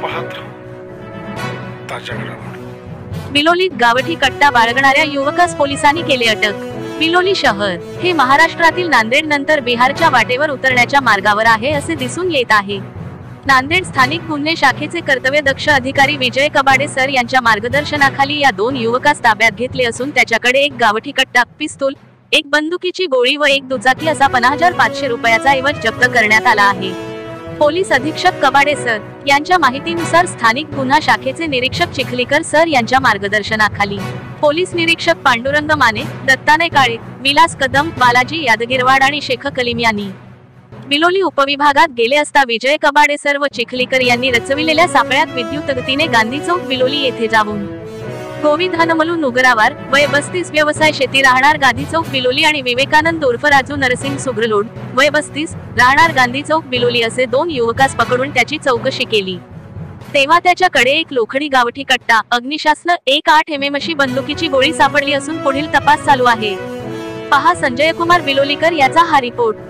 पाहत राहू ताज्या घडामोडी। बिलोलीत गावठी कट्टा बाळगणाऱ्या युवकास पोलिसांनी केले अटक। बिलोली शहर हे महाराष्ट्रातील नांदेड नंतर बिहारच्या वाटेवर उतरण्याच्या मार्गावर आहे असे दिसून येत आहे। नांदेड स्थानिक गुन्हे शाखेचे कर्तव्यदक्ष अधिकारी विजय कबाडे सर यांच्या मार्गदर्शनाखाली या दोन युवकास ताब्यात घेतले असून त्याच्याकडे एक गावठी कट्टा, पिस्तूल, एक बंदुकीची गोळी व एक दुचाकी असा 50,500 रुपयाचा ऐवज जप्त करण्यात आला आहे। पोलीस अधीक्षक कबाडे सर यांच्या माहितीनुसार स्थानिक गुन्हा शाखेचे निरीक्षक चिखलीकर सर यांच्या मार्गदर्शनाखाली पोलीस निरीक्षक पांडुरंग माने, दत्ताने काळे, विलास कदम, बालाजी यादगिरवाड आणि शेख कलीम यांनी बिलोली उपविभागात गेले असता विजय कबाडे सर व चिखलीकर यांनी रचविलेल्या सापळ्यात विद्युत गतीने गांधी चौक बिलोली येथे जाऊन गोविंद हनमलू नुगरावार वय 35 व्यवसाय शेती राहणार गांधी चौक बिलोली आणि विवेकानंद उर्फ राजू नरसिंग सुग्रलोड वय 35 राहणार गांधी चौक बिलोली असे दोन युवकास पकडून त्याची चौकशी केली तेव्हा त्याच्याकडे एक लोखंडी गावठी कट्टा, अग्निशास्त्र, एक 8 mm अशी बंदुकीची गोळी सापडली असून पुढील तपास चालू आहे। पहा संजय कुमार बिलोलीकर याचा हा रिपोर्ट।